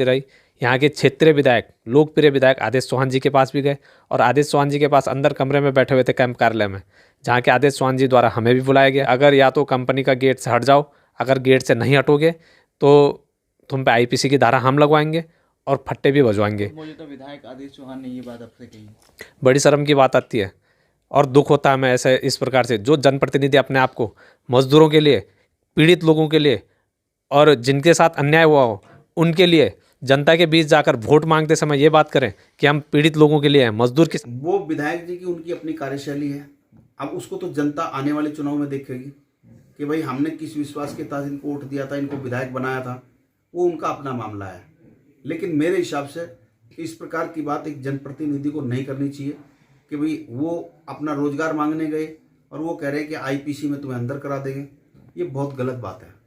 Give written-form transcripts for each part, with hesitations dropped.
आती रही। यहाँ के क्षेत्रीय विधायक, लोकप्रिय विधायक आदेश चौहान जी के पास भी गए और आदेश चौहान जी के पास अंदर कमरे में बैठे हुए थे कैंप कार्यालय में, जहाँ के आदेश चौहान जी द्वारा हमें भी बुलाया गया। अगर या तो कंपनी का गेट से हट जाओ, अगर गेट से नहीं हटोगे तो तुम पे आईपीसी की धारा हम लगवाएंगे और फट्टे भी बजवाएंगे। मुझे तो विधायक आदेश चौहान ने ये बात आपसे कही, बड़ी शर्म की बात आती है और दुख होता है हमें ऐसे इस प्रकार से जो जनप्रतिनिधि अपने आप को मजदूरों के लिए, पीड़ित लोगों के लिए और जिनके साथ अन्याय हुआ हो उनके लिए जनता के बीच जाकर वोट मांगते समय ये बात करें कि हम पीड़ित लोगों के लिए हैं, मजदूर की। वो विधायक जी की उनकी अपनी कार्यशैली है। अब उसको तो जनता आने वाले चुनाव में देखेगी कि भाई हमने किस विश्वास के तहत इनको वोट दिया था, इनको विधायक बनाया था, वो उनका अपना मामला है। लेकिन मेरे हिसाब से इस प्रकार की बात एक जनप्रतिनिधि को नहीं करनी चाहिए कि भाई वो अपना रोजगार मांगने गए और वो कह रहे हैं कि आईपीसी में तुम्हें अंदर करा देंगे। ये बहुत गलत बात है,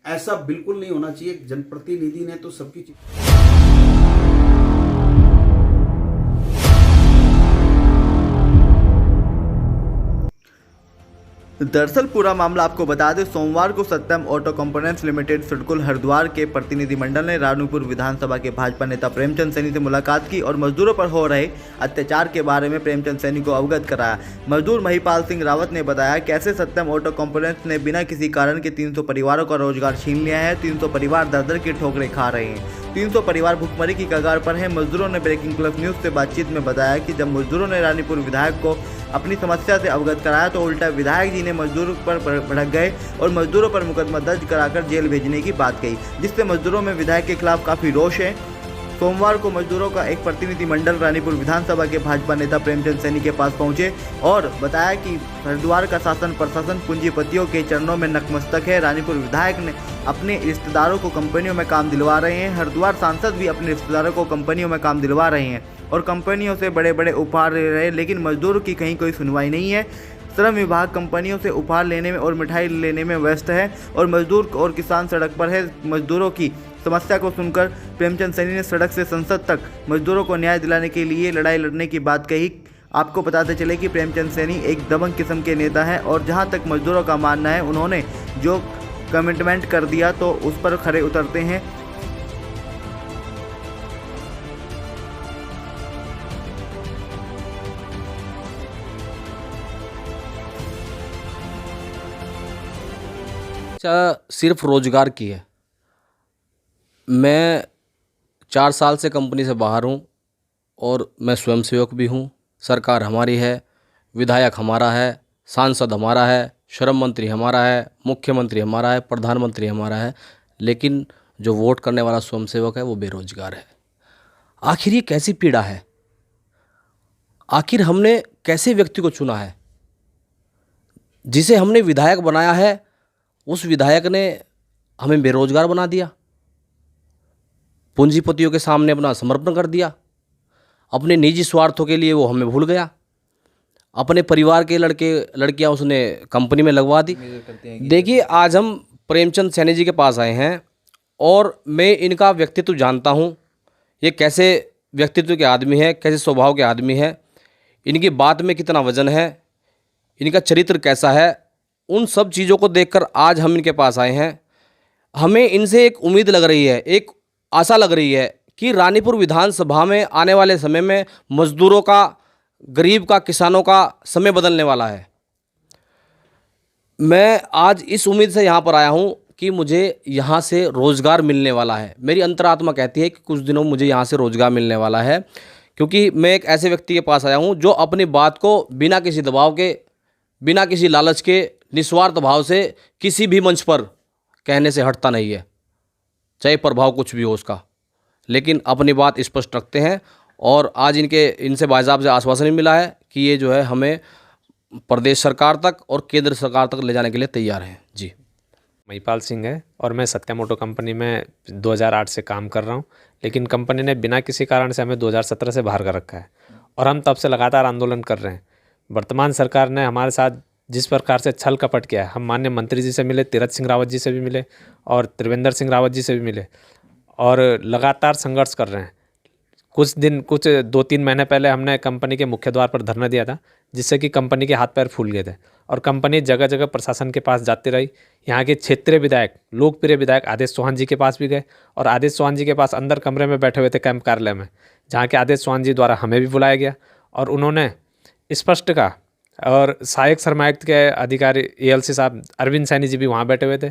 ऐसा बिल्कुल नहीं होना चाहिए। जनप्रतिनिधि ने तो सबकी दरअसल पूरा मामला आपको बता दें, सोमवार को Satyam auto components limited SIDCUL Haridwar के प्रतिनिधिमंडल ने रानीपुर विधानसभा के भाजपा नेता प्रेमचंद सैनी से मुलाकात की और मजदूरों पर हो रहे अत्याचार के बारे में प्रेमचंद सैनी को अवगत कराया। मजदूर महिपाल सिंह रावत ने बताया कैसे सत्यम ऑटो कंपोनेंट्स ने बिना किसी कारण के 300 परिवारों का रोजगार छीन लिया है। 300 परिवार दर-दर की ठोकरें खा रहे हैं। 300 परिवार भुखमरी की कगार पर हैं। मजदूरों ने ब्रेकिंग प्लस न्यूज से बातचीत में बताया कि जब मजदूरों ने रानीपुर विधायक को अपनी समस्या से अवगत कराया तो उल्टा विधायक जी ने मजदूरों पर भड़क गए और मजदूरों पर मुकदमा दर्ज कराकर जेल भेजने की बात कही, जिससे मजदूरों में विधायक के खिलाफ काफी रोष है। सोमवार को मजदूरों का एक प्रतिनिधिमंडल रानीपुर विधानसभा के भाजपा नेता प्रेमचंद सैनी के पास पहुंचे और बताया कि हरिद्वार का शासन प्रशासन पूंजीपतियों के चरणों में नतमस्तक है। रानीपुर विधायक ने अपने रिश्तेदारों को कंपनियों में काम दिलवा रहे हैं। हरिद्वार सांसद भी अपने रिश्तेदारों को कंपनियों में काम दिलवा रहे हैं और कंपनियों से बड़े बड़े उपहार ले रहे हैं, लेकिन मजदूरों की कहीं कोई सुनवाई नहीं है। श्रम विभाग कंपनियों से उपहार लेने में और मिठाई लेने में व्यस्त है और मजदूर और किसान सड़क पर है। मजदूरों की समस्या को सुनकर प्रेमचंद सैनी ने सड़क से संसद तक मजदूरों को न्याय दिलाने के लिए लड़ाई लड़ने की बात कही। आपको बताते चले कि प्रेमचंद सैनी एक दबंग किस्म के नेता हैं और जहां तक मजदूरों का मानना है, उन्होंने जो कमिटमेंट कर दिया तो उस पर खरे उतरते हैं। सिर्फ रोजगार की है। मैं 4 साल से कंपनी से बाहर हूँ और मैं स्वयंसेवक भी हूँ। सरकार हमारी है, विधायक हमारा है, सांसद हमारा है, श्रम मंत्री हमारा है, मुख्यमंत्री हमारा है, प्रधानमंत्री हमारा है, लेकिन जो वोट करने वाला स्वयंसेवक है वो बेरोजगार है। आखिर ये कैसी पीड़ा है? आखिर हमने कैसे व्यक्ति को चुना है? जिसे हमने विधायक बनाया है उस विधायक ने हमें बेरोजगार बना दिया, पूंजीपतियों के सामने अपना समर्पण कर दिया, अपने निजी स्वार्थों के लिए वो हमें भूल गया, अपने परिवार के लड़कियां उसने कंपनी में लगवा दी। देखिए, आज हम प्रेमचंद सैनी जी के पास आए हैं और मैं इनका व्यक्तित्व जानता हूँ। ये कैसे व्यक्तित्व के आदमी है, कैसे स्वभाव के आदमी है, इनकी बात में कितना वजन है, इनका चरित्र कैसा है, उन सब चीज़ों को देखकर आज हम इनके पास आए हैं। हमें इनसे एक उम्मीद लग रही है, एक आशा लग रही है कि रानीपुर विधानसभा में आने वाले समय में मजदूरों का, गरीब का, किसानों का समय बदलने वाला है। मैं आज इस उम्मीद से यहाँ पर आया हूँ कि मुझे यहाँ से रोज़गार मिलने वाला है। मेरी अंतरात्मा कहती है कि कुछ दिनों मुझे यहाँ से रोज़गार मिलने वाला है, क्योंकि मैं एक ऐसे व्यक्ति के पास आया हूँ जो अपनी बात को बिना किसी दबाव के, बिना किसी लालच के, निस्वार्थ भाव से किसी भी मंच पर कहने से हटता नहीं है, चाहे प्रभाव कुछ भी हो उसका, लेकिन अपनी बात स्पष्ट रखते हैं। और आज इनसे भाईसाहब से आश्वासन मिला है कि ये जो है हमें प्रदेश सरकार तक और केंद्र सरकार तक ले जाने के लिए तैयार हैं। जी, महिपाल सिंह है और मैं सत्यम ऑटो कंपनी में 2008 से काम कर रहा हूँ, लेकिन कंपनी ने बिना किसी कारण से हमें 2017 से बाहर कर रखा है और हम तब से लगातार आंदोलन कर रहे हैं। वर्तमान सरकार ने हमारे साथ जिस प्रकार से छल कपट किया है, हम माननीय मंत्री जी से मिले, तीरथ सिंह रावत जी से भी मिले और त्रिवेंद्र सिंह रावत जी से भी मिले और लगातार संघर्ष कर रहे हैं। कुछ 2-3 महीने पहले हमने कंपनी के मुख्य द्वार पर धरना दिया था, जिससे कि कंपनी के हाथ पैर फूल गए थे और कंपनी जगह जगह प्रशासन के पास जाती रही। यहाँ के क्षेत्रीय विधायक, लोकप्रिय विधायक आदेश चौहान जी के पास भी गए और आदेश चौहान जी के पास अंदर कमरे में बैठे हुए थे कैंप कार्यालय में, जहाँ के आदेश चौहान जी द्वारा हमें भी बुलाया गया और उन्होंने स्पष्ट कहा। और सहायक श्रमायुक्त के अधिकारी ALC साहब अरविंद सैनी जी भी वहाँ बैठे हुए थे।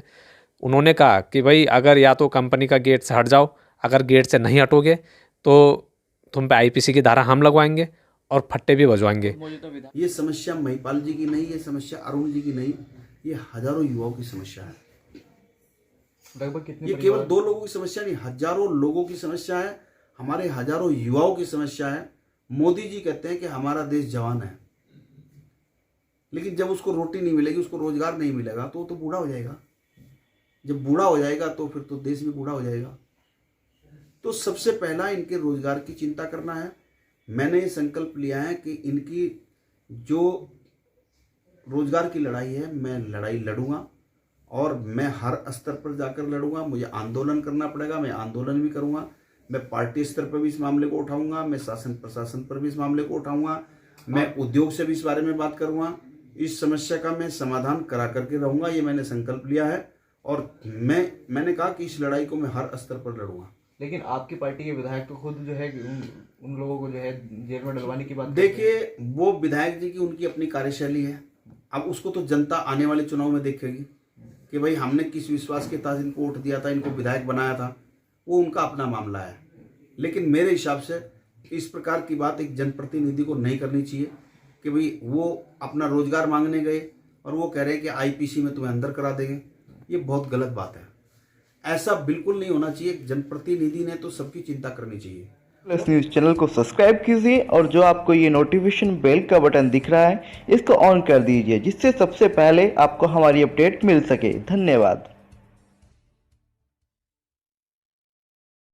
उन्होंने कहा कि भाई अगर या तो कंपनी का गेट से हट जाओ, अगर गेट से नहीं हटोगे तो तुम पे IPC की धारा हम लगवाएंगे और फट्टे भी बजवाएंगे। ये समस्या महिपाल जी की नहीं, ये समस्या अरुण जी की नहीं, ये हजारों युवाओं की समस्या है। लगभग कितने ये केवल 2 लोगों की समस्या नहीं, हजारों लोगों की समस्या है, हमारे हजारों युवाओं की समस्या है। मोदी जी कहते हैं कि हमारा देश जवान है, लेकिन जब उसको रोटी नहीं मिलेगी, उसको रोजगार नहीं मिलेगा तो वो तो बूढ़ा हो जाएगा। जब बूढ़ा हो जाएगा तो फिर तो देश भी बूढ़ा हो जाएगा। तो सबसे पहला इनके रोजगार की चिंता करना है। मैंने ये संकल्प लिया है कि इनकी जो रोजगार की लड़ाई है, मैं लड़ाई लड़ूंगा और मैं हर स्तर पर जाकर लड़ूंगा। मुझे आंदोलन करना पड़ेगा, मैं आंदोलन भी करूंगा। मैं पार्टी स्तर पर भी इस मामले को उठाऊंगा, मैं शासन प्रशासन पर भी इस मामले को उठाऊंगा, मैं उद्योग से भी इस बारे में बात करूंगा। इस समस्या का मैं समाधान करा करके रहूंगा, ये मैंने संकल्प लिया है और मैंने कहा कि इस लड़ाई को मैं हर स्तर पर लड़ूंगा। लेकिन आपकी पार्टी के विधायक तो खुद जो है उन लोगों को जो है जेल में डलवाने की बात देखिए, वो विधायक जी की उनकी अपनी कार्यशैली है। अब उसको तो जनता आने वाले चुनाव में देखेगी कि भाई हमने किस विश्वास के तहत इनको वोट दिया था, इनको विधायक बनाया था, वो उनका अपना मामला है। लेकिन मेरे हिसाब से इस प्रकार की बात एक जनप्रतिनिधि को नहीं करनी चाहिए कि भाई वो अपना रोजगार मांगने गए और वो कह रहे हैं कि IPC में तुम्हें अंदर करा देंगे। ये बहुत गलत बात है, ऐसा बिल्कुल नहीं होना चाहिए। जनप्रतिनिधि ने तो सबकी चिंता करनी चाहिए। प्लस न्यूज़ चैनल को सब्सक्राइब कीजिए और जो आपको ये नोटिफिकेशन बेल का बटन दिख रहा है इसको ऑन कर दीजिए, जिससे सबसे पहले आपको हमारी अपडेट मिल सके। धन्यवाद।